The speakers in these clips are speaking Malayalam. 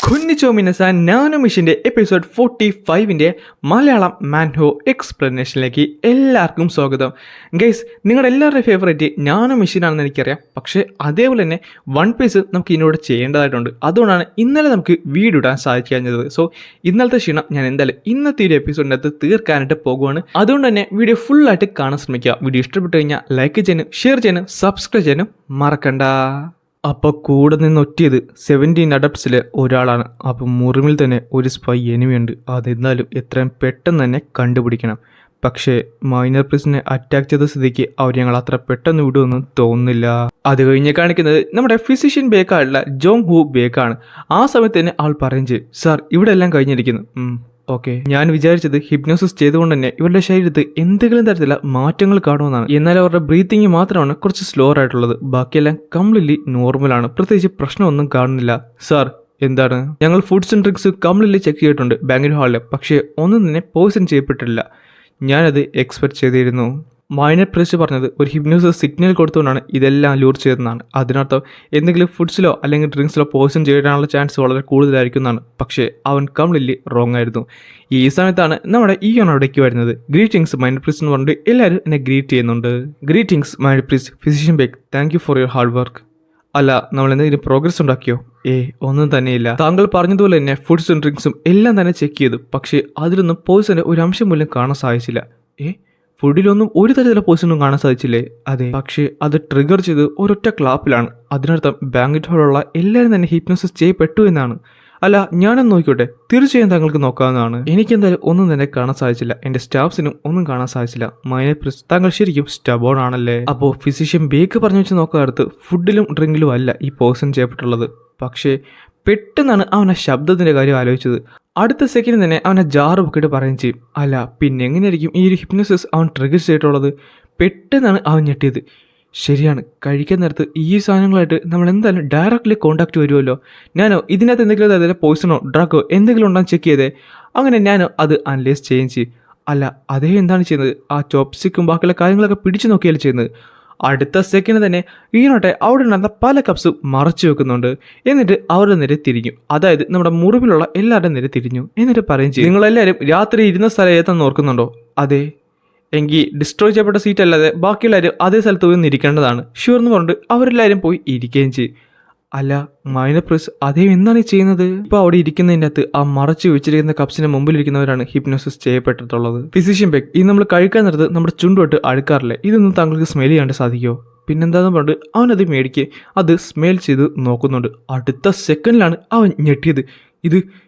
കുഞ്ഞിച്ചോ മിനസാൻ നാനോ മിഷൻ്റെ എപ്പിസോഡ് 45ൻ്റെ മലയാളം മാൻഹോ എക്സ്പ്ലനേഷനിലേക്ക് എല്ലാവർക്കും സ്വാഗതം. ഗൈസ്, നിങ്ങളുടെ എല്ലാവരുടെ ഫേവറേറ്റ് നാനോ മിഷനാണെന്ന് എനിക്കറിയാം. പക്ഷേ അതേപോലെ തന്നെ വൺ പീസ് നമുക്ക് ഇതിനോട് ചെയ്യേണ്ടതായിട്ടുണ്ട്. അതുകൊണ്ടാണ് ഇന്നലെ നമുക്ക് വീഡിയോ ഇടാൻ സാധിക്കാഞ്ഞത്. സോ ഇന്നലത്തെ ക്ഷീണം ഞാൻ എന്തായാലും ഇന്നത്തെ ഒരു എപ്പിസോഡിനകത്ത് തീർക്കാനായിട്ട് പോകുവാണ്. അതുകൊണ്ട് തന്നെ വീഡിയോ ഫുള്ളായിട്ട് കാണാൻ ശ്രമിക്കുക. വീഡിയോ ഇഷ്ടപ്പെട്ടു കഴിഞ്ഞാൽ ലൈക്ക് ചെയ്യാനും ഷെയർ ചെയ്യാനും സബ്സ്ക്രൈബ് ചെയ്യാനും മറക്കണ്ട. അപ്പോൾ കൂടെ നിന്ന് ഒറ്റിയത് 17 അഡപ്റ്റ്സിലെ ഒരാളാണ്. അപ്പം മുറിമിൽ തന്നെ ഒരു സ്പൈ എനിമിയുണ്ട്. അതെന്നാലും എത്രയും പെട്ടെന്ന് തന്നെ കണ്ടുപിടിക്കണം. പക്ഷേ മൈനർ പ്രിസിനെ അറ്റാക്ക് ചെയ്ത സ്ഥിതിക്ക് അവർ ഞങ്ങൾ അത്ര പെട്ടെന്ന് വിടുമെന്ന് തോന്നുന്നില്ല. അത് കഴിഞ്ഞ് കാണിക്കുന്നത് നമ്മുടെ ഫിസിഷ്യൻ ബേക്കായുള്ള ജോങ് ഹു ബേക്കാണ്. ആ സമയത്ത് തന്നെ ആൾ പറയും ചെയ്യും, സാർ ഇവിടെ എല്ലാം കഴിഞ്ഞിരിക്കുന്നു. ഓക്കെ, ഞാൻ വിചാരിച്ചത് ഹിപ്നോസിസ് ചെയ്തുകൊണ്ട് തന്നെ ഇവരുടെ ശരീരത്ത് എന്തെങ്കിലും തരത്തിലുള്ള മാറ്റങ്ങൾ കാണുമെന്നാണ്. എന്നാൽ അവരുടെ ബ്രീത്തിങ് മാത്രമാണ് കുറച്ച് സ്ലോ ആയിട്ടുള്ളത്. ബാക്കിയെല്ലാം കംപ്ലീറ്റ്ലി നോർമലാണ്. പ്രത്യേകിച്ച് പ്രശ്നമൊന്നും കാണുന്നില്ല. സാർ എന്താണ്? ഞങ്ങൾ foods and drinks completely check ചെയ്തിട്ടുണ്ട് ബാങ്കിങ് ഹാളിൽ. പക്ഷേ ഒന്നും തന്നെ പോയിസൺ ചെയ്യപ്പെട്ടിട്ടില്ല. ഞാനത് എക്സ്പെക്ട് ചെയ്തിരുന്നു. മൈനർ പ്രിസ്റ്റ് പറഞ്ഞത് ഒരു ഹിപ്നോസിസ് സിഗ്നൽ കൊടുത്തുകൊണ്ടാണ് ഇതെല്ലാം ലൂർ ചെയ്തതെന്നാണ്. അതിനർത്ഥം എന്തെങ്കിലും ഫുഡ്സിലോ അല്ലെങ്കിൽ ഡ്രിങ്ക്സിലോ പോയിസൺ ചെയ്യാനുള്ള ചാൻസ് വളരെ കൂടുതലായിരിക്കും എന്നാണ്. പക്ഷേ അവൻ കംപ്ലീറ്റ്ലി റോങ് ആയിരുന്നു. ഈ സമയത്താണ് നമ്മുടെ അവിടേക്ക് വരുന്നത്. ഗ്രീറ്റിംഗ്സ് മൈനർ പ്രിസ്റ്റ് എന്ന് പറഞ്ഞിട്ട് എല്ലാവരും എന്നെ ഗ്രീറ്റ് ചെയ്യുന്നുണ്ട്. Greetings minor priest, physician bake, thank you for your hard work. അല്ല, നമ്മൾ എന്തെങ്കിലും പ്രോഗ്രസ് ഉണ്ടാക്കിയോ? ഒന്നും തന്നെയില്ല. താങ്കൾ പറഞ്ഞതുപോലെ തന്നെ ഫുഡ്സും ഡ്രിങ്ക്സും എല്ലാം തന്നെ ചെക്ക് ചെയ്തു. പക്ഷേ അതിലൊന്നും പോയിസൻ്റെ ഒരു അംശം പോലും കാണാൻ സാധിച്ചില്ല. ഫുഡിലൊന്നും ഒരു തരത്തിലുള്ള പോയിസണും കാണാൻ സാധിച്ചില്ലേ? അതെ, പക്ഷേ അത് ട്രിഗർ ചെയ്ത് ഒരൊറ്റ ക്ലാപ്പിലാണ്. അതിനർത്ഥം ബാങ്കറ്റ് ഹാളിലുള്ള എല്ലാവരും തന്നെ ഹിപ്നോസിസ് ചെയ്യപ്പെട്ടു എന്നാണ്. അല്ല, ഞാനൊന്ന് നോക്കിക്കോട്ടെ? തീർച്ചയായും താങ്കൾക്ക് നോക്കാവുന്നതാണ്. എനിക്കെന്തായാലും ഒന്നും തന്നെ കാണാൻ സാധിച്ചില്ല. എൻ്റെ സ്റ്റാഫ്സിനും ഒന്നും കാണാൻ സാധിച്ചില്ല. മൈനർ പ്രിസ്, താങ്കൾ ശരിക്കും സ്റ്റബോൺ ആണല്ലേ? അപ്പോൾ ഫിസിഷ്യൻ ബേക്ക് പറഞ്ഞു വെച്ച് നോക്കാറുത്ത് ഫുഡിലും ഡ്രിങ്കിലും അല്ല ഈ പോയിസൺ ചെയ്യപ്പെട്ടുള്ളത്. പക്ഷേ പെട്ടെന്നാണ് അവൻ ആ ശബ്ദത്തിൻ്റെ കാര്യം ആലോചിച്ചത്. അടുത്ത സെക്കൻഡ് തന്നെ അവനെ ജാറ് പൊക്കിയിട്ട് പറയുകയും ചെയ്യും. അല്ല, പിന്നെ എങ്ങനെയായിരിക്കും ഈ ഒരു ഹിപ്നോസിസ് അവൻ ട്രിഗർ ചെയ്തിട്ടുള്ളത്? പെട്ടെന്നാണ് അവൻ ഞെട്ടിയത്. ശരിയാണ്, കഴിക്കാൻ നേരത്ത് ഈ സാധനങ്ങളായിട്ട് നമ്മൾ എന്തായാലും ഡയറക്റ്റ്ലി കോൺടാക്റ്റ് വരുമല്ലോ. ഞാനോ ഇതിനകത്ത് എന്തെങ്കിലും അതായത് പോയിസണോ ഡ്രഗോ എന്തെങ്കിലും ഉണ്ടോ ചെക്ക് ചെയ്തേ. അങ്ങനെ ഞാനോ അത് അനലൈസ് ചെയ്യുകയും ചെയ്യും. അല്ല, അദ്ദേഹം എന്താണ് ചെയ്യുന്നത്? ആ ചോപ്സ്റ്റിക്കും ബാക്കിയുള്ള കാര്യങ്ങളൊക്കെ പിടിച്ചു നോക്കിയാലും ചെയ്യുന്നത്. അടുത്ത സെക്കൻഡ് തന്നെ വീണോട്ടെ അവിടെ ഉണ്ടായിരുന്ന പല കപ്സും മറച്ചു വെക്കുന്നുണ്ട്. എന്നിട്ട് അവരുടെ നേരെ തിരിഞ്ഞു. അതായത് നമ്മുടെ മുറിവിലുള്ള എല്ലാവരുടെ നേരെ തിരിഞ്ഞു. എന്നിട്ട് പറയും ചെയ്യും, നിങ്ങളെല്ലാവരും രാത്രി ഇരുന്ന സ്ഥലം ഏതെന്ന് ഓർക്കുന്നുണ്ടോ? അതെ. എങ്കിൽ ഡിസ്ട്രോയ് ചെയ്യപ്പെട്ട സീറ്റ് അല്ലാതെ ബാക്കിയുള്ളവരും അതേ സ്ഥലത്ത് പോയി ഇരിക്കേണ്ടതാണ്. ഷുവർ എന്ന് പറഞ്ഞിട്ട് അവരെല്ലാവരും പോയി ഇരിക്കുകയും ചെയ്യും. അല്ല, മൈനർ പ്രിസ് അദ്ദേഹം എന്താണ് ചെയ്യുന്നത്? ഇപ്പോൾ അവിടെ ഇരിക്കുന്നതിൻ്റെ അകത്ത് ആ മറച്ചു വെച്ചിരിക്കുന്ന കപ്സിന് മുമ്പിലിരിക്കുന്നവരാണ് ഹിപ്നോസിസ് ചെയ്യപ്പെട്ടിട്ടുള്ളത്. ഫിസിഷ്യൻ ബെക്ക്, ഇത് നമ്മൾ കഴിക്കാൻ നേരത്ത് നമ്മുടെ ചുണ്ടുമായിട്ട് അടുക്കാറില്ലേ? ഇതൊന്നും താങ്കൾക്ക് സ്മെൽ ചെയ്യാണ്ട് സാധിക്കുമോ? പിന്നെന്താന്ന് പറഞ്ഞിട്ട് അവനത് മേടിക്കുക അത് സ്മെൽ ചെയ്ത് നോക്കുന്നുണ്ട്. അടുത്ത സെക്കൻഡിലാണ് അവൻ ഞെട്ടിയത്.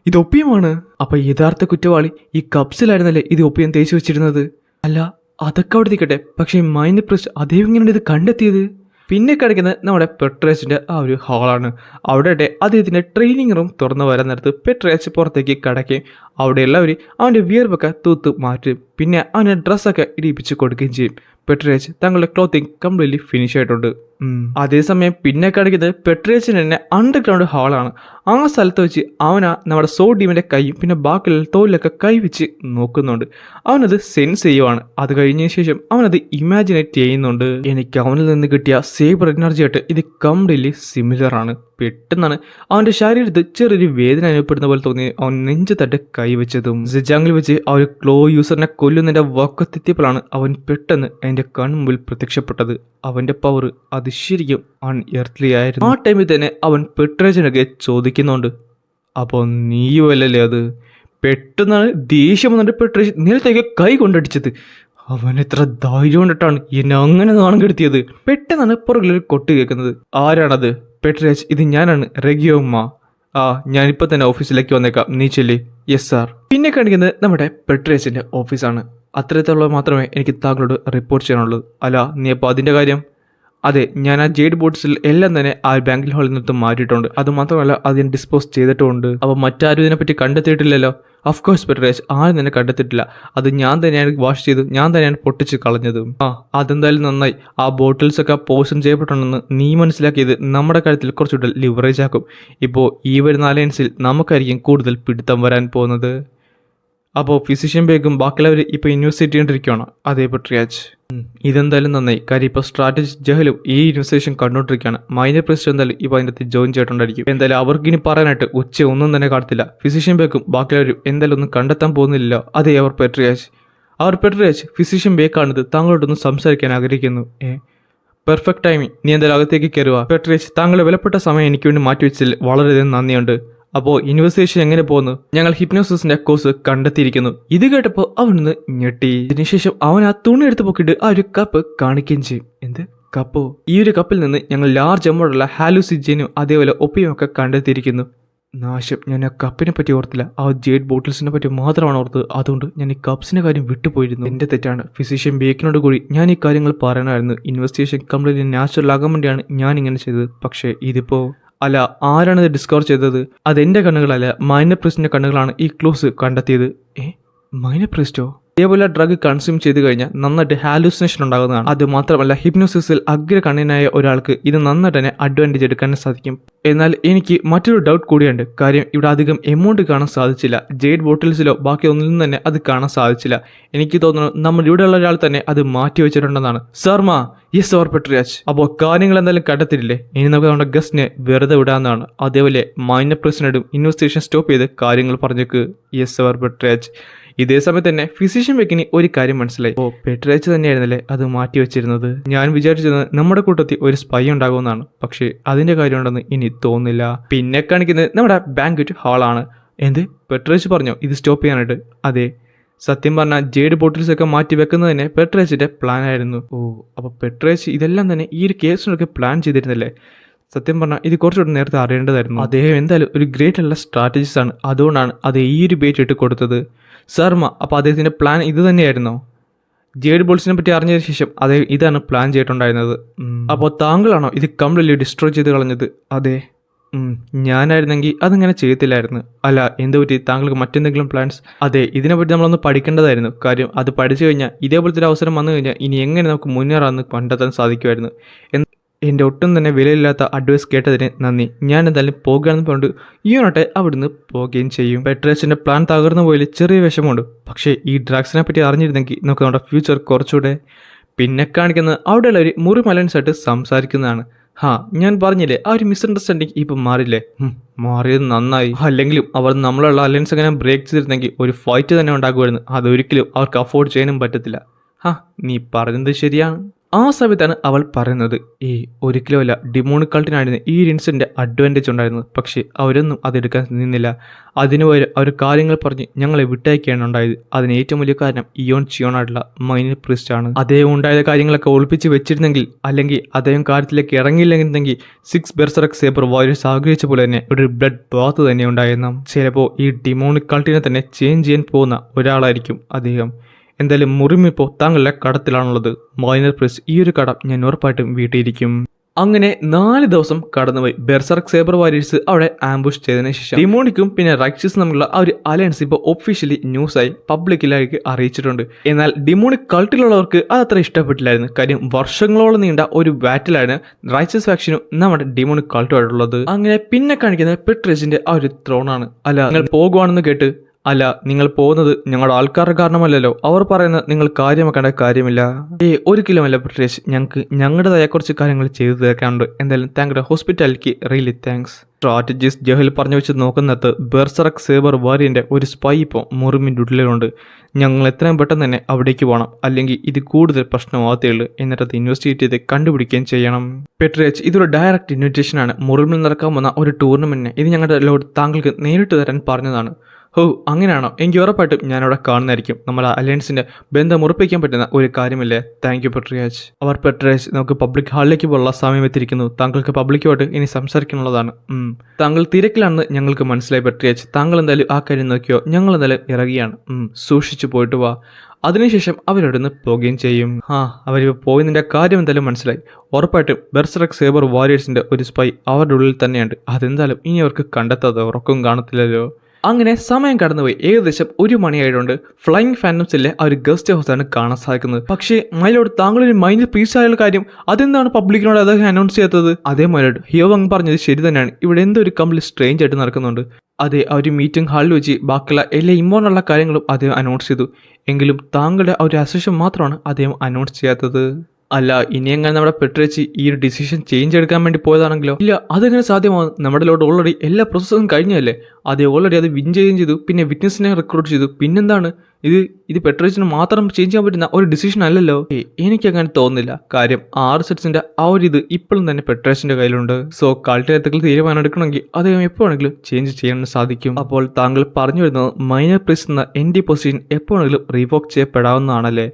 ഇത് ഒപ്പിയമാണ്. അപ്പം യഥാർത്ഥ കുറ്റവാളി ഈ കപ്സിലായിരുന്നല്ലേ ഇത് ഒപ്പിയം തേച്ച് വെച്ചിരുന്നത്? അല്ല, അതൊക്കെ അവിടെ നിൽക്കട്ടെ. പക്ഷേ മൈനർ പ്രിസ് അദ്ദേഹം ഇങ്ങനെയാണ് ഇത് കണ്ടെത്തിയത്? പിന്നെ കിടക്കുന്നത് നമ്മുടെ പെട്രേച്ചിൻ്റെ ആ ഒരു ഹാളാണ്. അവിടെ അദ്ദേഹത്തിൻ്റെ ട്രെയിനിങ് റൂം തുറന്നു വരാൻ നേരത്ത് പെട്രേച്ച് പുറത്തേക്ക് കടക്കുകയും അവിടെയുള്ളവർ അവൻ്റെ വിയർപ്പൊക്കെ തൂത്ത് മാറ്റും. പിന്നെ അവൻ്റെ ഡ്രസ്സൊക്കെ ഇടിപ്പിച്ച് കൊടുക്കുകയും ചെയ്യും. പെട്രേച്ച് തങ്ങളുടെ ക്ലോത്തിങ് കംപ്ലീറ്റ്ലി ഫിനിഷ് ആയിട്ടുണ്ട്. അതേസമയം പിന്നെ കാണിക്കുന്നത് പെട്രേച്ചിന് തന്നെ അണ്ടർഗ്രൗണ്ട് ഹാളാണ്. ആ സ്ഥലത്ത് വെച്ച് അവനാ നമ്മുടെ സോഡിയമിൻ്റെ കൈയും പിന്നെ ബാക്കിയുള്ള തോലിലൊക്കെ കൈവച്ച് നോക്കുന്നുണ്ട്. അവനത് സെൻസ് ചെയ്യുവാണ്. അത് കഴിഞ്ഞതിന് ശേഷം അവനത് ഇമാജിനേറ്റ് ചെയ്യുന്നുണ്ട്. എനിക്ക് അവനിൽ നിന്ന് കിട്ടിയ സേബർ എനർജി ആയിട്ട് ഇത് കംപ്ലീറ്റ്ലി സിമിലർ ആണ്. പെട്ടെന്നാണ് അവൻ്റെ ശരീരത്ത് ചെറിയൊരു വേദന അനുഭവപ്പെടുന്ന പോലെ തോന്നി അവൻ നെഞ്ചു തട്ട് കൈവച്ചതും. സിജാങ്ങിൽ വെച്ച് ആ ഒരു ക്ലോ യൂസറിനെ കൊല്ലുന്നതിൻ്റെ വക്കത്തെത്തിയപ്പോഴാണ് അവൻ പെട്ടെന്ന് എൻ്റെ കൺമുമ്പിൽ പ്രത്യക്ഷപ്പെട്ടത്. അവൻ്റെ പവർ അത് ശരിക്കും അൺഎർത്ത്ലി ആയിരുന്നു. ആ ടൈമിൽ തന്നെ അവൻ പെട്രേച്ചിനൊക്കെ ചോദിക്കുന്നുണ്ട്, അപ്പോൾ നീയുമല്ലേ അത്? പെട്ടെന്നാണ് ദേഷ്യം വന്നിട്ട് പെട്രേച്ച് നിലത്തേക്ക് കൈ കൊണ്ടടിച്ചത്. അവൻ എത്ര ധൈര്യം കൊണ്ടിട്ടാണ് എന്നെ അങ്ങനെ നാണം കെടുത്തിയത്? പെട്ടെന്നാണ് പുറകിലൊരു കൊട്ട് കേൾക്കുന്നത്. ആരാണത്? പെട്രേച്ച്, ഇത് ഞാനാണ്, റെഗിയോമ്മ. ഞാനിപ്പോൾ തന്നെ ഓഫീസിലേക്ക് വന്നേക്കാം, നീ ചെല്ലി. Yes sir. പിന്നെ കാണിക്കുന്നത് നമ്മുടെ പെട്രേച്ചിൻ്റെ ഓഫീസാണ്. അത്തരത്തിലുള്ള മാത്രമേ എനിക്ക് താങ്കളോട് റിപ്പോർട്ട് ചെയ്യാനുള്ളൂ. അല്ല, നീ അപ്പോൾ അതിൻ്റെ കാര്യം? അതെ, ഞാൻ ആ ജെയ്ഡ് ബോട്ട്സിൽ എല്ലാം തന്നെ ആ ബാങ്കിങ് ഹാളിൽ നിന്ന് മാറ്റിയിട്ടുണ്ട്. അതുമാത്രമല്ല അത് ഞാൻ ഡിസ്പോസ് ചെയ്തിട്ടുമുണ്ട്. അപ്പോൾ മറ്റാരും ഇതിനെപ്പറ്റി കണ്ടെത്തിയിട്ടില്ലല്ലോ? അഫ്കോഴ്സ് പെട്രേച്ച്, ആരും തന്നെ കണ്ടെത്തിയിട്ടില്ല. അത് ഞാൻ തന്നെയാണ് വാഷ് ചെയ്തു, ഞാൻ തന്നെയാണ് പൊട്ടിച്ച് കളഞ്ഞതും. അതെന്തായാലും നന്നായി. ആ ബോട്ടിൽസൊക്കെ പോയിസൺ ചെയ്യപ്പെട്ടുണ്ടെന്ന് നീ മനസ്സിലാക്കിയത് നമ്മുടെ കാര്യത്തിൽ കുറച്ചുകൂടെ ലിവറേജ് ആക്കും. ഇപ്പോൾ ഈ വരുന്ന അലയൻസിൽ നമുക്കായിരിക്കും കൂടുതൽ പിടുത്തം വരാൻ പോകുന്നത്. അപ്പോൾ ഫിസിഷ്യൻ ബേക്കും ബാക്കിയുള്ളവർ ഇപ്പോൾ ഇൻവെസ്റ്റ് ചെയ്തുകൊണ്ടിരിക്കുകയാണ്. അതേ പെട്രേച്ച്. ഇതെന്തായാലും നന്നായി. കാര്യം ഇപ്പോൾ സ്ട്രാറ്റജിസ്റ്റ് ജഹലും ഈ ഇൻവെസ്റ്റിഗേഷൻ കണ്ടുകൊണ്ടിരിക്കുകയാണ്. മൈനർ പ്രിസ്റ്റ് എന്തായാലും ഇപ്പോൾ അതിൻ്റെ അകത്ത് ജോയിൻ ചെയ്തിട്ടുണ്ടായിരിക്കും. എന്തായാലും അവർക്ക് ഇനി പറയാനായിട്ട് ഉച്ച ഒന്നും തന്നെ കാണത്തില്ല. ഫിസിഷ്യൻ ബേക്കും ബാക്കിയുള്ളവരും എന്തായാലും ഒന്നും കണ്ടെത്താൻ പോകുന്നില്ലല്ലോ. അതേ അവർ പെട്രിയാച്ച് ഫിസിഷ്യൻ ബേക്കാണിത്. താങ്കളോടൊന്ന് സംസാരിക്കാൻ ആഗ്രഹിക്കുന്നു. Perfect timing. നീ എന്തായാലും അകത്തേക്ക് കയറുക. പെട്രിയാച്ച്, താങ്കളുടെ വിലപ്പെട്ട സമയം എനിക്ക് വേണ്ടി മാറ്റിവെച്ചതിൽ വളരെയധികം നന്ദിയുണ്ട്. അപ്പോൾ ഇൻവെസ്റ്റിഗേഷൻ എങ്ങനെ പോകുന്നു? ഞങ്ങൾ ഹിപ്നോസിസിന്റെ കോഴ്സ് കണ്ടെത്തിയിരിക്കുന്നു. ഇത് കേട്ടപ്പോൾ അവനൊന്ന് ഞെട്ടി. ഇതിനുശേഷം അവൻ ആ തുണി എടുത്ത് പൊക്കിയിട്ട് ആ ഒരു കപ്പ് കാണിക്കുകയും ചെയ്യും. എന്ത് കപ്പോ? ഈ ഒരു കപ്പിൽ നിന്ന് ഞങ്ങൾ ലാർജ് എമൗണ്ടുള്ള ഹാലൂസിജനും അതേപോലെ ഒപ്പിയും ഒക്കെ കണ്ടെത്തിയിരിക്കുന്നു. നാശം, ഞാൻ ആ കപ്പിനെ പറ്റി ഓർത്തില്ല. ആ ജേഡ് ബോട്ടിൽസിനെ പറ്റി മാത്രമാണ് ഓർത്തത്. അതുകൊണ്ട് ഞാൻ ഈ കപ്സിന്റെ കാര്യം വിട്ടുപോയിരുന്നു. എന്റെ തെറ്റാണ്. ഫിസിഷ്യൻ ബേക്കിനോട് കൂടി ഞാൻ ഈ കാര്യങ്ങൾ പറയണമായിരുന്നു. ഇൻവെസ്റ്റിഗേഷൻ കംപ്ലീറ്റ്ലി നാച്ചുറൽ ആകാൻ വേണ്ടിയാണ് ഞാൻ ഇങ്ങനെ ചെയ്തത്. പക്ഷേ ഇതിപ്പോ അല്ല, ആരാണിത് ഡിസ്കവർ ചെയ്തത്? അതെന്റെ കണ്ണുകളല്ല, മൈനർ പ്രിസ്റ്റിന്റെ കണ്ണുകളാണ് ഈ ക്ലൂസ് കണ്ടെത്തിയത്. മൈനർ പ്രിസ്റ്റോ? ഇതേപോലെ ഡ്രഗ് കൺസ്യൂം ചെയ്ത് കഴിഞ്ഞാൽ നന്നായിട്ട് ഹാലൂസിനേഷൻ ഉണ്ടാകുന്നതാണ്. അത് മാത്രമല്ല, ഹിപ്നോസിസിൽ അഗ്രകണ്യനായ ഒരാൾക്ക് ഇത് നന്നായിട്ട് തന്നെ അഡ്വാൻറ്റേജ് എടുക്കാൻ സാധിക്കും. എന്നാൽ എനിക്ക് മറ്റൊരു ഡൗട്ട് കൂടിയുണ്ട്. കാര്യം ഇവിടെ അധികം എമൗണ്ട് കാണാൻ സാധിച്ചില്ല. ജേഡ് ബോട്ടിൽസിലോ ബാക്കി ഒന്നിലും തന്നെ അത് കാണാൻ സാധിച്ചില്ല. എനിക്ക് തോന്നുന്നു നമ്മൾ ഇവിടെയുള്ള ഒരാൾ തന്നെ അത് മാറ്റി വെച്ചിട്ടുണ്ടെന്നാണ്. സർമ, യെസ് ഓർ പെട്രിയാച്ച്. അപ്പോൾ കാര്യങ്ങൾ എന്തായാലും കണ്ടെത്തിയില്ലേ? ഇനി നമുക്ക് നമ്മുടെ ഗസ്റ്റിനെ വെറുതെ വിടാവുന്നതാണ്. അതേപോലെ മൈനർ പ്രസിഡന്റും ഇൻവെസ്റ്റിഗേഷൻ സ്റ്റോപ്പ് ചെയ്ത് കാര്യങ്ങൾ പറഞ്ഞേക്ക്. Yes or patriarch. ഇതേ സമയത്ത് തന്നെ ഫിസിഷ്യൻ ബേക്കിന് ഒരു കാര്യം മനസ്സിലായി. പെട്രിയാച്ച് തന്നെയായിരുന്നല്ലേ അത് മാറ്റി വെച്ചിരുന്നത്. ഞാൻ വിചാരിച്ചത് നമ്മുടെ കൂട്ടത്തിൽ ഒരു സ്പൈ ഉണ്ടാകുമെന്നാണ്. പക്ഷേ അതിന്റെ കാര്യമുണ്ടെന്ന് ഇനി തോന്നില്ല. പിന്നെ കാണിക്കുന്നത് നമ്മുടെ ബാങ്ക്വറ്റ് ഹാളാണ്. എന്ത്? പെട്രിയാച്ച് പറഞ്ഞോ ഇത് സ്റ്റോപ്പ് ചെയ്യാനായിട്ട്? അതെ, സത്യം പറഞ്ഞാൽ ജേഡ് ബോട്ടിൽസ് ഒക്കെ മാറ്റി വെക്കുന്നത് തന്നെ പെട്രിയാച്ചിന്റെ പ്ലാൻ ആയിരുന്നു. അപ്പോൾ പെട്രിയാച്ച് ഇതെല്ലാം തന്നെ ഈ ഒരു കേസിനൊക്കെ പ്ലാൻ ചെയ്തിരുന്നല്ലേ? സത്യം പറഞ്ഞാൽ ഇത് കുറച്ചുകൂടി നേരത്തെ അറിയേണ്ടതായിരുന്നു. അദ്ദേഹം എന്തായാലും ഒരു ഗ്രേറ്റ് ഉള്ള സ്ട്രാറ്റജിസ്റ്റ് ആണ്. അതുകൊണ്ടാണ് അത് ഈ ഒരു ബേറ്റ് ഇട്ട് കൊടുത്തത്. സർമ, അപ്പോൾ അദ്ദേഹത്തിൻ്റെ പ്ലാൻ ഇത് തന്നെയായിരുന്നോ? ജേഡ് ബോൾസിനെ പറ്റി അറിഞ്ഞതിന് ശേഷം അദ്ദേഹം ഇതാണ് പ്ലാൻ ചെയ്തിട്ടുണ്ടായിരുന്നത്. അപ്പോൾ താങ്കളാണോ ഇത് കംപ്ലീറ്റ്ലി ഡിസ്ട്രോയ് ചെയ്ത് കളഞ്ഞത്? അതെ, ഞാനായിരുന്നെങ്കിൽ അതിങ്ങനെ ചെയ്യത്തില്ലായിരുന്നു. അല്ല, എന്തുപറ്റി? താങ്കൾക്ക് മറ്റെന്തെങ്കിലും പ്ലാൻസ്? അതെ, ഇതിനെപ്പറ്റി നമ്മളൊന്ന് പഠിക്കേണ്ടതായിരുന്നു. കാര്യം അത് പഠിച്ചു കഴിഞ്ഞാൽ ഇതേപോലത്തെ ഒരു അവസരം വന്നു കഴിഞ്ഞാൽ ഇനി എങ്ങനെ നമുക്ക് മുന്നേറാമെന്ന് കണ്ടെത്താൻ സാധിക്കുമായിരുന്നു. എൻ്റെ ഒട്ടും തന്നെ വിലയില്ലാത്ത അഡ്വൈസ് കേട്ടതിന് നന്ദി. ഞാൻ എന്തായാലും പോകുകയാണെന്ന് പറഞ്ഞിട്ട് ഈയോട്ടെ അവിടുന്ന് പോവുകയും ചെയ്യും. പെട്രിയാച്ചിൻ്റെ പ്ലാൻ തകർന്നു പോയതിൽ ചെറിയ വിഷമമുണ്ട്. പക്ഷേ ഈ ഡ്രഗ്സിനെ പറ്റി അറിഞ്ഞിരുന്നെങ്കിൽ നമുക്ക് നമ്മുടെ ഫ്യൂച്ചർ കുറച്ചുകൂടെ. പിന്നെ കാണിക്കുന്നത് അവിടെയുള്ള ഒരു മുറി മലൻസായിട്ട് സംസാരിക്കുന്നതാണ്. ഞാൻ പറഞ്ഞില്ലേ, ആ ഒരു മിസ്അണ്ടർസ്റ്റാൻഡിങ് ഇപ്പം മാറില്ലേ? മാറിയത് നന്നായി. അല്ലെങ്കിലും അവർ നമ്മളുള്ള അലയൻസ് എങ്ങനെ ബ്രേക്ക് ചെയ്തിരുന്നെങ്കിൽ ഒരു ഫൈറ്റ് തന്നെ ഉണ്ടാകുമായിരുന്നു. അതൊരിക്കലും അവർക്ക് അഫോർഡ് ചെയ്യാനും പറ്റത്തില്ല. നീ പറഞ്ഞത് ശരിയാണ്. ആ സമയത്താണ് അവൾ പറയുന്നത്, ഒരിക്കലും അല്ല, ഡിമോണിക് കൾട്ടിനായിരുന്നു ഈ ഒരു ഇൻസിഡന്റ് അഡ്വാൻറ്റേജ് ഉണ്ടായിരുന്നത്. പക്ഷേ അവരൊന്നും അതെടുക്കാൻ നിന്നില്ല. അതിനുപകരം അവർ കാര്യങ്ങൾ പറഞ്ഞ് ഞങ്ങളെ വിട്ടയക്കുകയാണ് ഉണ്ടായത്. അതിന് ഏറ്റവും വലിയ കാരണം ഇയോൺ ചിയോണായിട്ടുള്ള മൈനർ പ്രിസ്റ്റ് ആണ്. അദ്ദേഹം ഉണ്ടായ കാര്യങ്ങളൊക്കെ ഒളിപ്പിച്ച് വെച്ചിരുന്നെങ്കിൽ, അല്ലെങ്കിൽ അദ്ദേഹം കാര്യത്തിലേക്ക് ഇറങ്ങിയില്ലെങ്കിൽ 6 ബെർസറക് സേബർ വാരിയേഴ്സ് ആഗ്രഹിച്ച പോലെ തന്നെ ഒരു ബ്ലഡ് ബാത്ത് തന്നെ ഉണ്ടായിരുന്നു. ചിലപ്പോൾ ഈ ഡിമോണിക് കൾട്ടിനെ തന്നെ ചേഞ്ച് ചെയ്യാൻ പോകുന്ന ഒരാളായിരിക്കും അദ്ദേഹം. എന്തായാലും മുറിമിപ്പോൾ താങ്കളുടെ കടത്തിലാണുള്ളത്. മൈനർ പ്രിസ്റ്റ്, ഈ ഒരു കടം ഞാൻ ഉറപ്പായിട്ടും വീട്ടിയിരിക്കും. അങ്ങനെ 4 ദിവസം കടന്നുപോയി. ബെർസർക്ക് സേബർ വാരിയേഴ്സ് അവിടെ ആംബുഷ് ചെയ്തതിനു ശേഷം ഡിമോണിക്കും പിന്നെ റൈറ്റ്സും തമ്മിലുള്ള ആ ഒരു അലയൻസ് ഇപ്പോൾ ഒഫീഷ്യലി ന്യൂസായി പബ്ലിക്കിലേക്ക് അറിയിച്ചിട്ടുണ്ട്. എന്നാൽ ഡിമോണിക് കൾട്ടിലുള്ളവർക്ക് അത് അത്ര ഇഷ്ടപ്പെട്ടില്ലായിരുന്നു. കാര്യം വർഷങ്ങളോളം നീണ്ട ഒരു ബാറ്റിലാണ് റൈറ്റ്സസ് ഫാക്ഷനും നമ്മുടെ ഡിമോണിക് കൾട്ടുമായിട്ടുള്ളത്. അങ്ങനെ പിന്നെ കാണിക്കുന്നത് പെട്രിയാച്ചിന്റെ ആ ഒരു ത്രോണാണ്. അല്ല, നിങ്ങൾ പോകുവാണെന്ന് കേട്ട്. അല്ല, നിങ്ങൾ പോകുന്നത് ഞങ്ങളുടെ ആൾക്കാരുടെ കാരണമല്ലല്ലോ. അവർ പറയുന്നത് നിങ്ങൾ കാര്യമാക്കേണ്ട കാര്യമില്ല. ഒരിക്കലുമല്ല പെട്രിയാച്ച്, ഞങ്ങൾക്ക് ഞങ്ങളുടേതായ കുറച്ച് കാര്യങ്ങൾ ചെയ്തു തീർക്കാനുണ്ട്. എന്തായാലും താങ്കളുടെ ഹോസ്പിറ്റാലിറ്റിക്ക് റിയലി താങ്ക്സ്. സ്ട്രാറ്റജിസ്റ്റ് ജഹൽ പറഞ്ഞു വെച്ച് നോക്കുന്നത് ബെർസറക് സേബർ വാരിയന്റെ ഒരു സ്പൈ ഇപ്പോൾ മുറിമിൻ്റെ ഉള്ളിലുണ്ട്. ഞങ്ങൾ എത്രയും പെട്ടെന്ന് തന്നെ അവിടേക്ക് പോകണം, അല്ലെങ്കിൽ ഇത് കൂടുതൽ പ്രശ്നമാകത്തേ ഉള്ളൂ. എന്നിട്ട് അത് ഇൻവെസ്റ്റിഗേറ്റ് ചെയ്ത് കണ്ടുപിടിക്കുകയും ചെയ്യണം. പെട്രിയാച്ച്, ഇതൊരു ഡയറക്റ്റ് ഇൻവിറ്റേഷൻ ആണ്. മുറിമിൽ നടക്കാൻ വന്ന ഒരു ടൂർണമെന്റിന് ഇത് ഞങ്ങളുടെ ലോഡ് താങ്കൾക്ക് നേരിട്ട് തരാൻ പറഞ്ഞതാണ്. അങ്ങനെയാണോ? എങ്കിൽ ഉറപ്പായിട്ടും ഞാനവിടെ കാണുന്നതായിരിക്കും. നമ്മുടെ അലയൻസിന്റെ ബന്ധം ഉറപ്പിക്കാൻ പറ്റുന്ന ഒരു കാര്യമില്ലേ? Thank you പെട്രിയാച്ച്. അവർ പെട്രിയാച്ച്, നമുക്ക് പബ്ലിക് ഹാളിലേക്ക് പോലുള്ള സമയം എത്തിയിരിക്കുന്നു. താങ്കൾക്ക് പബ്ലിക്കുമായിട്ട് ഇനി സംസാരിക്കാനുള്ളതാണ്. താങ്കൾ തിരക്കിലാണെന്ന് ഞങ്ങൾക്ക് മനസ്സിലായി പെട്രിയാച്ച്. താങ്കൾ എന്തായാലും ആ കാര്യം നോക്കിയോ? ഞങ്ങൾ എന്തായാലും ഇറങ്ങിയാണ്. സൂക്ഷിച്ചു പോയിട്ട് വാ. അതിനുശേഷം അവരവിടുന്ന് പോവുകയും ചെയ്യും. അവരിപ്പോൾ പോയതിൻ്റെ കാര്യം എന്തായാലും മനസ്സിലായി. ഉറപ്പായിട്ടും ബെർസറക് സേബർ വാരിയേഴ്സിന്റെ ഒരു സ്പൈ അവരുടെ ഉള്ളിൽ തന്നെയുണ്ട്. അതെന്തായാലും ഇനി അവർക്ക് കണ്ടെത്താതെ ഉറക്കം കാണത്തില്ലല്ലോ. അങ്ങനെ സമയം കടന്നുപോയി. ഏകദേശം 1 മണിയായിട്ടുണ്ട്. ഫ്ലൈയിങ് ഫാൻറ്റംസിലെ ആ ഒരു ഗസ്റ്റ് ഹൗസാണ് കാണാൻ സാധിക്കുന്നത്. പക്ഷേ മൈലോഡ്, താങ്കളൊരു മൈൻഡ് പീസ് ആയുള്ള കാര്യം അതെന്താണ് പബ്ലിക്കിനോട് അദ്ദേഹം അനൗൺസ് ചെയ്യാത്തത്? അതേ മൈലോഡ്, ഹിയോവങ് പറഞ്ഞത് ശരി തന്നെയാണ്. ഇവിടെ എന്തോ ഒരു കംപ്ലീറ്റ് സ്ട്രേഞ്ച് ആയിട്ട് നടക്കുന്നുണ്ട്. അതെ, ആ ഒരു മീറ്റിംഗ് ഹാളിൽ വെച്ച് ബാക്കിയുള്ള എല്ലാ ഇമ്പോർട്ടൻ്റുള്ള കാര്യങ്ങളും അദ്ദേഹം അനൗൺസ് ചെയ്തു. എങ്കിലും താങ്കളുടെ ആ ഒരു അസഷൻ മാത്രമാണ് അദ്ദേഹം അനൗൺസ് ചെയ്യാത്തത്. അല്ല, ഇനി എങ്ങനെ നമ്മുടെ പെട്രേച്ചി ഈ ഒരു ഡിസിഷൻ ചേഞ്ച് എടുക്കാൻ വേണ്ടി പോയതാണെങ്കിലോ? ഇല്ല, അതെങ്ങനെ സാധ്യമാകും? നമ്മുടെ ലോഡ് ഓൾറെഡി എല്ലാ പ്രോസസ്സും കഴിഞ്ഞല്ലേ? അത് ഓൾറെഡി അത് വിൻ ചെയ്യുകയും ചെയ്തു, പിന്നെ വിറ്റ്നസിനെ റിക്രൂട്ട് ചെയ്തു. പിന്നെന്താണ് ഇത് പെട്രേച്ചിന് മാത്രം ചേഞ്ച് ചെയ്യാൻ പറ്റുന്ന ഒരു ഡിസിഷൻ അല്ലല്ലോ. എനിക്കങ്ങനെ തോന്നുന്നില്ല. കാര്യം 6 സെറ്റ്സിന്റെ ആ ഒരു ഇത് ഇപ്പോഴും തന്നെ പെട്രേച്ചിന്റെ കയ്യിലുണ്ട്. സോ കളിറ്റത്തിൽ തീരുമാനം എടുക്കണമെങ്കിൽ അദ്ദേഹം എപ്പോഴെങ്കിലും ചേഞ്ച് ചെയ്യാൻ സാധിക്കും. അപ്പോൾ താങ്കൾ പറഞ്ഞു വരുന്നത് മൈനർ പ്രീസ് എന്ന എൻ്റെ പൊസിഷൻ എപ്പോഴെങ്കിലും റീവോക്ക് ചെയ്യപ്പെടാവുന്നതാണല്ലേ?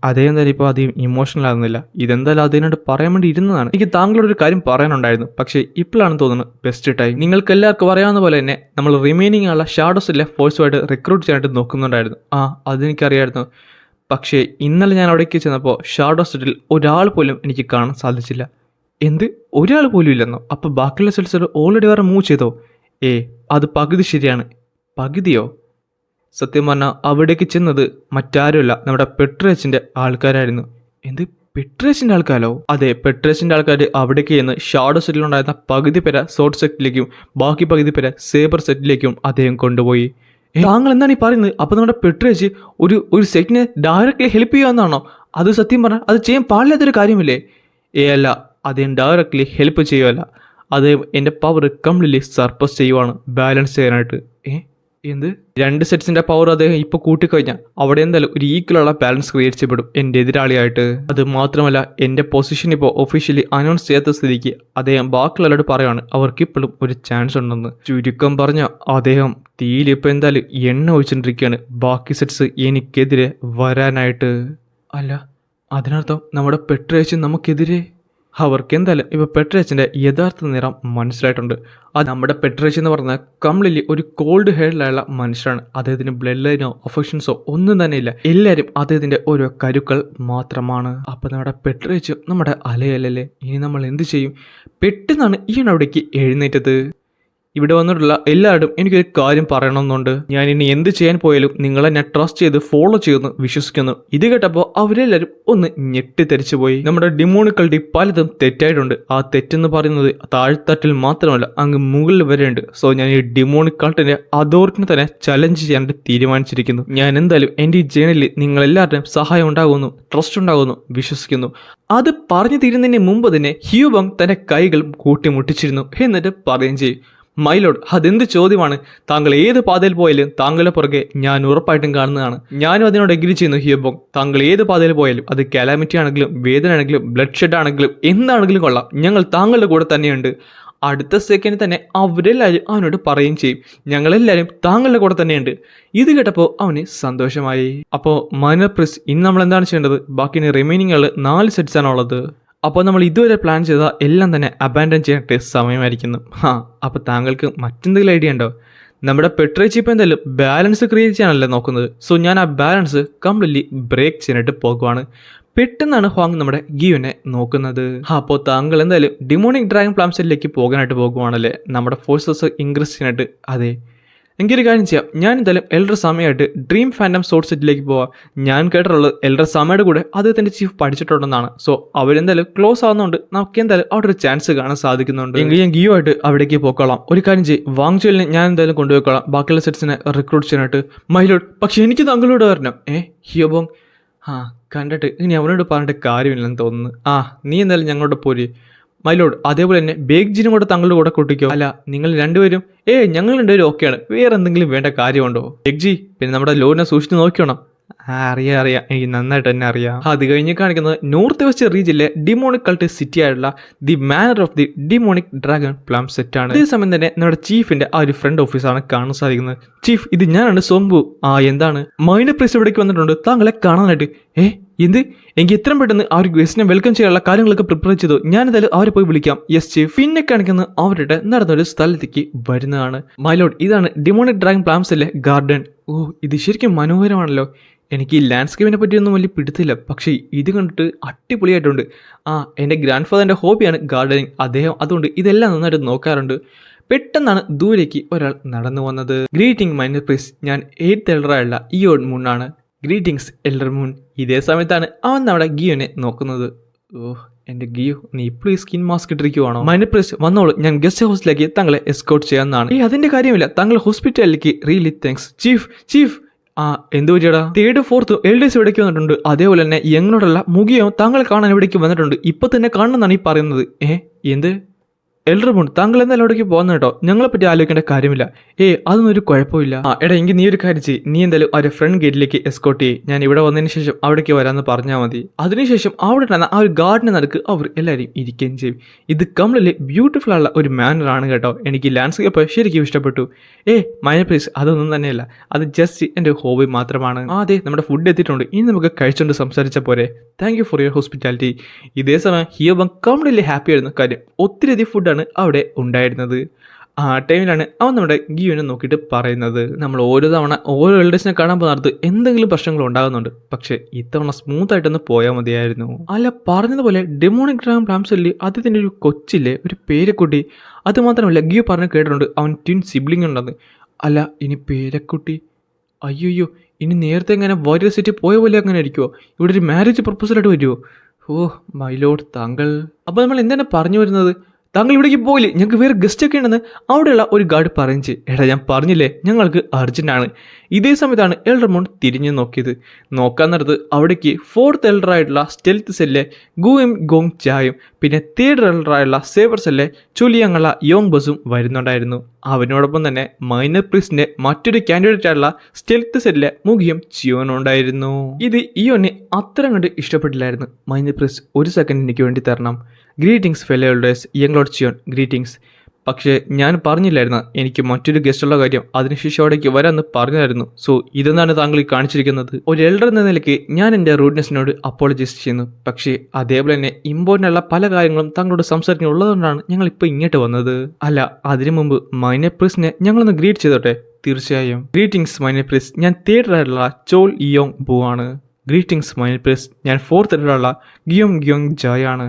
അദ്ദേഹം തന്നെ ഇപ്പോൾ അധികം ഇമോഷണൽ ആകുന്നില്ല. ഇതെന്തായാലും അതിനോട് പറയാൻ വേണ്ടി ഇരുന്നതാണ്. എനിക്ക് താങ്കളോട് ഒരു കാര്യം പറയാനുണ്ടായിരുന്നു, പക്ഷേ ഇപ്പോഴാണ് തോന്നുന്നത് ബെസ്റ്റ് ടൈം. നിങ്ങൾക്ക് എല്ലാവർക്കും അറിയാവുന്ന പോലെ തന്നെ നമ്മൾ റിമൈനിങ് ഉള്ള ഷാഡോസിലെ ഫോഴ്സുമായിട്ട് റിക്രൂട്ട് ചെയ്യാനായിട്ട് നോക്കുന്നുണ്ടായിരുന്നു. അതെനിക്കറിയായിരുന്നു. പക്ഷേ ഇന്നലെ ഞാൻ അവിടേക്ക് ചെന്നപ്പോൾ ഷാഡോ സെറ്റിൽ ഒരാൾ പോലും എനിക്ക് കാണാൻ സാധിച്ചില്ല. എന്ത്, ഒരാൾ പോലും ഇല്ലെന്നോ? അപ്പോൾ ബാക്കിയുള്ള സെൽസ് ഓൾറെഡി വേറെ മൂവ് ചെയ്തോ? അത് പകുതി ശരിയാണ്. പകുതിയോ? സത്യം പറഞ്ഞാൽ അവിടേക്ക് ചെന്നത് മറ്റാരുമല്ല, നമ്മുടെ പെട്രേച്ചിൻ്റെ ആൾക്കാരായിരുന്നു. എന്ത്, പെട്രേച്ചിൻ്റെ ആൾക്കാരോ? അതെ, പെട്രേച്ചിൻ്റെ ആൾക്കാർ അവിടേക്ക് ചെന്ന് ഷാഡോ സെറ്റിലുണ്ടായിരുന്ന പകുതി പേരെ സോർട്ട് സെറ്റിലേക്കും ബാക്കി പകുതി പേരെ സേബർ സെറ്റിലേക്കും അദ്ദേഹം കൊണ്ടുപോയി. താങ്കൾ എന്താണ് ഈ പറയുന്നത്? അപ്പോൾ നമ്മുടെ പെട്രേച്ച് ഒരു സെറ്റിനെ ഡയറക്റ്റ്ലി ഹെൽപ്പ് ചെയ്യാമെന്നാണോ? അത് സത്യം പറഞ്ഞാൽ അത് ചെയ്യാൻ പാടില്ലാത്തൊരു കാര്യമില്ലേ? അല്ല, അദ്ദേഹം ഡയറക്റ്റ്ലി ഹെൽപ്പ് ചെയ്യുമല്ല, അദ്ദേഹം എൻ്റെ പവർ കംപ്ലീറ്റ്ലി സർപ്പസ് ചെയ്യുവാണ് ബാലൻസ് ചെയ്യാനായിട്ട്. എന്ത്, 2 സെറ്റ്സിൻ്റെ പവർ അദ്ദേഹം ഇപ്പോൾ കൂട്ടിക്കഴിഞ്ഞാൽ അവിടെ എന്തായാലും ഒരു ഈക്വലുള്ള ബാലൻസ് ക്രിയേറ്റ് ചെയ്യപ്പെടും എൻ്റെ എതിരാളിയായിട്ട്. അത് മാത്രമല്ല, എൻ്റെ പൊസിഷൻ ഇപ്പോൾ ഒഫീഷ്യലി അനൗൺസ് ചെയ്യാത്ത സ്ഥിതിക്ക് അദ്ദേഹം ബാക്കിയുള്ളവരോട് പറയുകയാണ് അവർക്കിപ്പോഴും ഒരു ചാൻസ് ഉണ്ടെന്ന്. ചുരുക്കം പറഞ്ഞാൽ അദ്ദേഹം തീയിലിപ്പോൾ എന്തായാലും എണ്ണ ഒഴിച്ചിട്ടിരിക്കുകയാണ് ബാക്കി സെറ്റ്സ് എനിക്കെതിരെ വരാനായിട്ട്. അല്ല, അതിനർത്ഥം നമ്മുടെ പെട്രേച്ച് നമുക്കെതിരെ? അവർക്ക് എന്തായാലും ഇപ്പോൾ പെട്രേച്ചിൻ്റെ യഥാർത്ഥ നിറം മനസ്സിലായിട്ടുണ്ട്. അത് നമ്മുടെ പെട്രേച്ച് എന്ന് പറഞ്ഞാൽ കംപ്ലീറ്റ്ലി ഒരു കോൾഡ് ഹെയറിലുള്ള മനുഷ്യരാണ്. അദ്ദേഹത്തിന് ബ്ലഡ് ലൈനോ അഫക്ഷൻസോ ഒന്നും തന്നെ ഇല്ല. എല്ലാവരും അദ്ദേഹത്തിൻ്റെ ഓരോ കരുക്കൾ മാത്രമാണ്. അപ്പോൾ നമ്മുടെ പെട്രേച്ച് നമ്മുടെ അലയല്ലേ? ഇനി നമ്മൾ എന്ത് ചെയ്യും? പെട്ടെന്നാണ് ഈ അവിടേക്ക് എഴുന്നേറ്റത്. ഇവിടെ വന്നിട്ടുള്ള എല്ലാവരും എനിക്കൊരു കാര്യം പറയണമെന്നുണ്ട്. ഞാൻ ഇനി എന്ത് ചെയ്യാൻ പോയാലും നിങ്ങളെ ഞാൻ ട്രസ്റ്റ് ചെയ്ത് ഫോളോ ചെയ്യുന്നു വിശ്വസിക്കുന്നു. ഇത് കേട്ടപ്പോൾ അവരെല്ലാവരും ഒന്ന് ഞെട്ടിത്തെറിച്ചു പോയി. നമ്മുടെ ഡിമോണിക്കളുടെ പലതും തെറ്റായിട്ടുണ്ട്. ആ തെറ്റെന്ന് പറയുന്നത് താഴ്ത്തട്ടിൽ മാത്രമല്ല, അങ്ങ് മുകളിൽ വരെയുണ്ട്. സോ ഞാൻ ഈ ഡിമോണിക് കൾട്ടിന്റെ അതോറിറ്റിനെ തന്നെ ചലഞ്ച് ചെയ്യാനായിട്ട് തീരുമാനിച്ചിരിക്കുന്നു. ഞാൻ എന്തായാലും എൻ്റെ ഈ ജേണലിൽ നിങ്ങളെല്ലാവരുടെയും സഹായം ഉണ്ടാകുന്നു, ട്രസ്റ്റ് ഉണ്ടാകുന്നു വിശ്വസിക്കുന്നു. അത് പറഞ്ഞു തീരുന്നതിന് മുമ്പ് തന്നെ ഹ്യൂബങ് തന്റെ കൈകൾ കൂട്ടിമുട്ടിച്ചിരുന്നു. എന്നിട്ട് പറയുകയും ചെയ്യും, മൈലോഡ്, അതെന്ത് ചോദ്യമാണ്? താങ്കൾ ഏത് പാതയിൽ പോയാലും താങ്കളുടെ പുറകെ ഞാൻ ഉറപ്പായിട്ടും കാണുന്നതാണ്. ഞാനും അതിനോട് എഗ്രി ചെയ്യുന്നു ഹ്യൂബങ്. താങ്കൾ ഏത് പാതയിൽ പോയാലും, അത് കാലാമിറ്റി ആണെങ്കിലും വേദന ആണെങ്കിലും ബ്ലഡ് ഷെഡ് ആണെങ്കിലും എന്താണെങ്കിലും കൊള്ളാം, ഞങ്ങൾ താങ്കളുടെ കൂടെ തന്നെയുണ്ട്. അടുത്ത സെക്കൻഡ് തന്നെ അവരെല്ലാവരും അവനോട് പറയുകയും ചെയ്യും, ഞങ്ങളെല്ലാവരും താങ്കളുടെ കൂടെ തന്നെയുണ്ട്. ഇത് കേട്ടപ്പോൾ അവന് സന്തോഷമായി. അപ്പോൾ മൈനർ പ്രീസ്, ഇനി നമ്മൾ എന്താണ് ചെയ്യേണ്ടത്? ബാക്കി റിമൈനിങ് ഉള്ള 4 സെറ്റ്സ് ആണുള്ളത്. അപ്പോൾ നമ്മൾ ഇതുവരെ പ്ലാൻ ചെയ്ത എല്ലാം തന്നെ അബാൻഡൻ ചെയ്യാനായിട്ട് സമയമായിരിക്കുന്നു. അപ്പോൾ താങ്കൾക്ക് മറ്റെന്തെങ്കിലും ഐഡിയ ഉണ്ടോ? നമ്മുടെ പെട്രേച്ച് ഇപ്പോൾ എന്തായാലും ബാലൻസ് ക്രിയേറ്റ് ചെയ്യാനല്ലേ നോക്കുന്നത്. സോ ഞാൻ ആ ബാലൻസ് കംപ്ലീറ്റ്ലി ബ്രേക്ക് ചെയ്യാനായിട്ട് പോകുവാണ്. പെട്ടെന്നാണ് ഹോങ് നമ്മുടെ ഗിയുവിനെ നോക്കുന്നത്. അപ്പോൾ താങ്കൾ എന്തായാലും ഡിമോണിക് ഡ്രാഗൺ പ്ലാംസെറ്റിലേക്ക് പോകാനായിട്ട് പോകുവാണല്ലേ, നമ്മുടെ ഫോഴ്സസ് ഇൻക്രീസ് ചെയ്യാനായിട്ട്? അതെ, എനിക്കൊരു കാര്യം ചെയ്യാം. ഞാൻ എന്തായാലും എൽഡർ സമയമായിട്ട് ഡ്രീം ഫാൻറ്റം സോർട്ട് സെറ്റിലേക്ക് പോവാം. ഞാൻ കേട്ടിട്ടുള്ളത് എൽഡർ സമയുടെ കൂടെ അദ്ദേഹത്തിൻ്റെ ചീഫ് പഠിച്ചിട്ടുണ്ടെന്നാണ്. സോ അവരെന്തായാലും ക്ലോസ് ആവുന്നതുകൊണ്ട് നമുക്ക് എന്തായാലും അവിടെ ഒരു ചാൻസ് കാണാൻ സാധിക്കുന്നുണ്ട്. എങ്കിൽ ഞാൻ ഗിയോ ആയിട്ട് അവിടേക്ക് പോയിക്കോളാം. ഒരു കാര്യം ചെയ്യും, വാങ്ചുവലിനെ ഞാൻ എന്തായാലും കൊണ്ടുപോയിക്കോളാം ബാക്കിയുള്ള സെറ്റ്സിനെ റിക്രൂട്ട് ചെയ്യാനായിട്ട്. മൈലോഡ്, പക്ഷെ എനിക്ക് താങ്കളോട് വരണം. ഹിയോബോങ്, കണ്ടിട്ട് ഇനി അവനോട് പറഞ്ഞിട്ട് കാര്യമില്ലെന്ന് തോന്നുന്നു. നീ എന്തായാലും ഞങ്ങളോട് പോര്. മൈലോഡ്, അതേപോലെ തന്നെ ബേഗ്ജിനും കൂടെ താങ്കളുടെ കൂടെ കൂട്ടിക്കോ. അല്ല, നിങ്ങൾ രണ്ടുപേരും ഞങ്ങൾ രണ്ടുപേരും ഓക്കെയാണ്. വേറെ എന്തെങ്കിലും വേണ്ട കാര്യമുണ്ടോ? ബേഗ്ജി, പിന്നെ നമ്മുടെ ലോഡിനെ സൂക്ഷിച്ച് നോക്കിയോണം. അറിയാം, എനിക്ക് നന്നായിട്ട് തന്നെ അറിയാം. അത് കഴിഞ്ഞ് കാണിക്കുന്നത് നോർത്ത് വെസ്റ്റ് റീജിയനിലെ ഡിമോണിക് കൾട്ട് സിറ്റി ആയിട്ടുള്ള the manor of the demonic dragon palm sect ആണ്. അതേസമയം തന്നെ നമ്മുടെ ചീഫിന്റെ ആ ഒരു ഫ്രണ്ട് ഓഫീസാണ് കാണാൻ സാധിക്കുന്നത്. ചീഫ്, ഇത് ഞാനാണ് സോങ്ബു. എന്താണ്? മൈനർ പ്രീസ് ഇവിടേക്ക് വന്നിട്ടുണ്ട് താങ്കളെ കാണാനായിട്ട്. എന്ത്? എനിക്ക് എത്രയും പെട്ടെന്ന് ആ ഒരു ഗസ്റ്റിനെ വെൽക്കം ചെയ്യാനുള്ള കാര്യങ്ങളൊക്കെ പ്രിപ്പയർ ചെയ്തു. ഞാൻ എന്തായാലും അവരെ പോയി വിളിക്കാം. Yes chief. പിന്നെ കാണിക്കുന്നത് അവരുടെ നടന്നൊരു സ്ഥലത്തേക്ക് വരുന്നതാണ്. മൈലോഡ്, ഇതാണ് ഡിമോണിക് ഡ്രാഗൺ പ്ലാംസിലെ ഗാർഡൻ. ഇത് ശരിക്കും മനോഹരമാണല്ലോ. എനിക്ക് ഈ ലാൻഡ്സ്കേപ്പിനെ പറ്റിയൊന്നും വലിയ പിടുത്തില്ല, പക്ഷേ ഇത് കണ്ടിട്ട് അടിപൊളിയായിട്ടുണ്ട്. എൻ്റെ ഗ്രാൻഡ് ഫാദറിൻ്റെ ഹോബിയാണ് ഗാർഡനിങ്. അദ്ദേഹം അതുകൊണ്ട് ഇതെല്ലാം നന്നായിട്ട് നോക്കാറുണ്ട്. പെട്ടെന്നാണ് ദൂരേക്ക് ഒരാൾ നടന്നു വന്നത്. ഗ്രീറ്റിംഗ് മൈനർ പ്രീസ്റ്റ്, ഞാൻ 8th എൽഡറായുള്ള ഇയോൺ മൂൺ ആണ്. Greetings elder moon. ഇതേ സമയത്താണ് അവൻ നമ്മുടെ ഗിയോനെ നോക്കുന്നത്. ഓഹ് എന്റെ ഗിയോ, നീ ഇപ്പോഴും സ്കിൻ മാസ്ക് ഇട്ടിരിക്കുവാണോ? മൈനർ പ്രീസ്റ്റ് വന്നോളൂ, ഞാൻ ഗസ്റ്റ് ഹൗസിലേക്ക് താങ്കളെ എസ്കോർട്ട് ചെയ്യാവുന്നതാണ്. അതിന്റെ കാര്യമില്ല, താങ്കൾ ഹോസ്പിറ്റലിലേക്ക് റിയലി താങ്ക്സ്. ചീഫ് എന്ത് പറ്റിയടാ? 3rd 4th എൽഡേഴ്സ് ഇവിടേക്ക് വന്നിട്ടുണ്ട്. അതേപോലെ തന്നെ യങ്ങിനോടുള്ള മുഖിയോ താങ്കൾ കാണാൻ ഇവിടേക്ക് വന്നിട്ടുണ്ട്. ഇപ്പൊ തന്നെ കാണണമെന്നാണ് ഈ പറയുന്നത്. എന്ത് എൽഡർ മൂൺ, താങ്കൾ എന്തായാലും അവിടേക്ക് പോകുന്ന കേട്ടോ. ഞങ്ങളെപ്പറ്റി ആലോചിക്കേണ്ട കാര്യമില്ല. അതൊന്നും ഒരു കുഴപ്പമില്ല. എടാ എങ്കിൽ നീ ഒരു കാര്യം ചെയ്യ്, നീ എന്തായാലും ഒരു ഫ്രണ്ട് ഗേറ്റിലേക്ക് എസ്കോർട്ട് ചെയ്യ്. ഞാൻ ഇവിടെ വന്നതിന് ശേഷം അവിടേക്ക് വരാമെന്ന് പറഞ്ഞാൽ മതി. അതിനുശേഷം അവിടെ തന്നെ ആ ഒരു ഗാർഡന് നടുക്ക് അവർ എല്ലാവരും ഇരിക്കുകയും ചെയ്യും. ഇത് കംപ്ലീറ്റ്ലി ബ്യൂട്ടിഫുൾ ആയുള്ള ഒരു മാനറാണ് കേട്ടോ. എനിക്ക് ലാൻഡ്സ്കേപ്പ് ശരിക്കും ഇഷ്ടപ്പെട്ടു. മൈനർ പ്ലീസ്, അതൊന്നും തന്നെയല്ല, അത് ജസ്റ്റ് എൻ്റെ ഹോബി മാത്രമാണ്. അതെ, നമ്മുടെ ഫുഡ് എത്തിയിട്ടുണ്ട്, ഇനി നമുക്ക് കഴിച്ചുകൊണ്ട് സംസാരിച്ച പോരെ. Thank you for your hospitality. ഇതേ സമയം ഹിയോബങ് കംപ്ലീറ്റ്ലി ഹാപ്പി ആയിരുന്നു. കാര്യം ഒത്തിരിയധികം ഫുഡാണ് അവിടെ ഉണ്ടായിരുന്നത്. ആ ടൈമിലാണ് അവൻ നമ്മുടെ ഗിയോനെ നോക്കിയിട്ട് പറയുന്നത്, നമ്മൾ ഓരോ തവണ ഓരോ എൽഡേഴ്സിനെ കാണാൻ പോകുന്നത് എന്തെങ്കിലും പ്രശ്നങ്ങൾ ഉണ്ടാകുന്നുണ്ട്. പക്ഷേ ഇത്തവണ സ്മൂത്ത് ആയിട്ടൊന്ന് പോയാൽ മതിയായിരുന്നു. അല്ല, പറഞ്ഞതുപോലെ ഡെമോണിക് ഡ്രാം പ്ലാംസല്ലേ, അതിൻ്റെ ഒരു കൊച്ചില്ലേ, ഒരു പേരക്കുട്ടി. അതുമാത്രമല്ല ഗിയോ പറഞ്ഞു കേട്ടിട്ടുണ്ട് അവൻ ട്വിൻ സിബ്ലിംഗ് ഉണ്ടെന്ന്. അല്ല, ഇനി പേരക്കുട്ടി, അയ്യോ, ഇനി നേരത്തെ എങ്ങനെ വാരിയർ സിറ്റി പോയ പോലെ അങ്ങനെ ആയിരിക്കുമോ? ഇവിടെ ഒരു മാരേജ് പ്രപ്പോസലായിട്ട് വരുമോ? ഓ മൈ ലോഡ്, താങ്കൾ. അപ്പോൾ നമ്മൾ എന്താണ് പറഞ്ഞു വരുന്നത്? താങ്കൾ ഇവിടേക്ക് പോയില്ലേ, ഞങ്ങൾക്ക് വേറെ ഗസ്റ്റ് ഒക്കെ ഉണ്ടെന്ന് അവിടെയുള്ള ഒരു ഗാർഡ് പറഞ്ഞു. എടാ ഞാൻ പറഞ്ഞില്ലേ, ഞങ്ങൾക്ക് അർജൻറ്റാണ്. ഇതേ സമയത്താണ് എൽഡർ മൂൺ തിരിഞ്ഞു നോക്കിയത്. നോക്കാൻ നേരത്ത് അവിടേക്ക് 4th എൽഡറായിട്ടുള്ള സ്റ്റെൽത്ത് സെല്ലെ ഗുയും ഗോങ് ചായും പിന്നെ 3rd എൽഡറായുള്ള സേവർ സെല്ലെ ചുലിയങ്ങളുള്ള യോങ് ബസും വരുന്നുണ്ടായിരുന്നു. അവനോടൊപ്പം തന്നെ മൈനർ പ്രീസ്റ്റിന്റെ മറ്റൊരു കാൻഡിഡേറ്റ് ആയിട്ടുള്ള സ്റ്റെൽത്ത് സെല്ലിലെ മുഖിയും ചിയോനും ഉണ്ടായിരുന്നു. ഇത് ഇയോനെ അത്ര കണ്ട് ഇഷ്ടപ്പെട്ടില്ലായിരുന്നു. മൈനർ പ്രീസ്റ്റ്, ഒരു സെക്കൻഡ് എനിക്ക് വേണ്ടി തരണം. Greetings fellow elders, young lord Cheon, greetings. പക്ഷേ ഞാൻ പറഞ്ഞില്ലായിരുന്നു എനിക്ക് മറ്റൊരു ഗസ്റ്റുള്ള കാര്യം, അതിനുശേഷം അവിടേക്ക് വരാമെന്ന് പറഞ്ഞായിരുന്നു. സോ ഇതെന്താണ് താങ്കൾ കാണിച്ചിരിക്കുന്നത്? ഒരു എൽഡർ എന്ന നിലയ്ക്ക് ഞാൻ എൻ്റെ റൂഡ്നെസ്സിനോട് അപ്പോളജൈസ് ചെയ്യുന്നു. പക്ഷേ അതേപോലെ തന്നെ ഇമ്പോർട്ടൻ്റ് ഉള്ള പല കാര്യങ്ങളും താങ്കളോട് സംസാരിക്കാനുള്ളതുകൊണ്ടാണ് ഞങ്ങൾ ഇപ്പോൾ ഇങ്ങോട്ട് വന്നത്. അല്ല, അതിനു മുമ്പ് മൈനർ പ്രീസ്റ്റിനെ ഞങ്ങളൊന്ന് ഗ്രീറ്റ് ചെയ്തോട്ടെ? തീർച്ചയായും. ഗ്രീറ്റിംഗ്സ് മൈനർ പ്രീസ്റ്റ്, ഞാൻ 3rd ആയിട്ടുള്ള ചോൾ ഇയോങ് ബു ആണ്. ഗ്രീറ്റിംഗ്സ് മൈനർ പ്രീസ്റ്റ്, ഞാൻ 4th ആയിട്ടുള്ള ഗിയോങ് ജായ് ആണ്.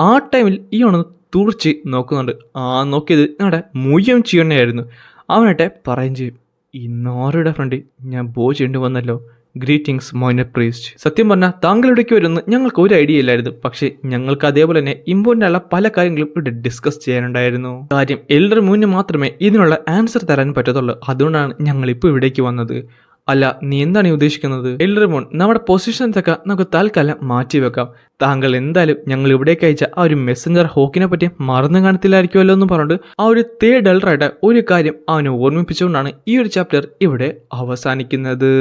ആ ടൈമിൽ ഇയോണ് തുറച്ച് നോക്കുന്നുണ്ട്. നോക്കിയത് ഞങ്ങളുടെ മുയ്യം ചിയോനെയായിരുന്നു. അവനാട്ടെ പറയും ചെയ്യും, ഇന്നാരുടെ ഫ്രണ്ട് ഞാൻ ബോ ചെയ്യേണ്ടി വന്നല്ലോ. Greetings minor priest. സത്യം പറഞ്ഞാൽ താങ്കൾ ഇവിടേക്ക് വരുമെന്ന് ഞങ്ങൾക്ക് ഒരു ഐഡിയ ഇല്ലായിരുന്നു. പക്ഷേ ഞങ്ങൾക്ക് അതേപോലെ തന്നെ ഇമ്പോർട്ടൻ്റ് ആയുള്ള പല കാര്യങ്ങളും ഇവിടെ ഡിസ്കസ് ചെയ്യാനുണ്ടായിരുന്നു. കാര്യം എൽഡർ മൂന്ന് മാത്രമേ ഇതിനുള്ള ആൻസർ തരാൻ പറ്റത്തുള്ളൂ. അതുകൊണ്ടാണ് ഞങ്ങളിപ്പോൾ ഇവിടേക്ക് വന്നത്. അല്ല, നീ എന്താണ് ഈ ഉദ്ദേശിക്കുന്നത്? എൽഡർ മൂൺ, നമ്മുടെ പൊസിഷൻസൊക്കെ നമുക്ക് തൽക്കാലം മാറ്റി വെക്കാം. താങ്കൾ എന്തായാലും ഞങ്ങൾ ഇവിടേക്ക് അയച്ച ആ ഒരു മെസ്സഞ്ചർ ഹോക്കിനെ പറ്റി മറന്നു കാണത്തില്ലായിരിക്കുമല്ലോ എന്ന് പറഞ്ഞിട്ട് ആ ഒരു 3rd എൽഡറായിട്ട് ഒരു കാര്യം അവനെ ഓർമ്മിപ്പിച്ചുകൊണ്ടാണ് ഈ ഒരു ചാപ്റ്റർ ഇവിടെ അവസാനിക്കുന്നത്.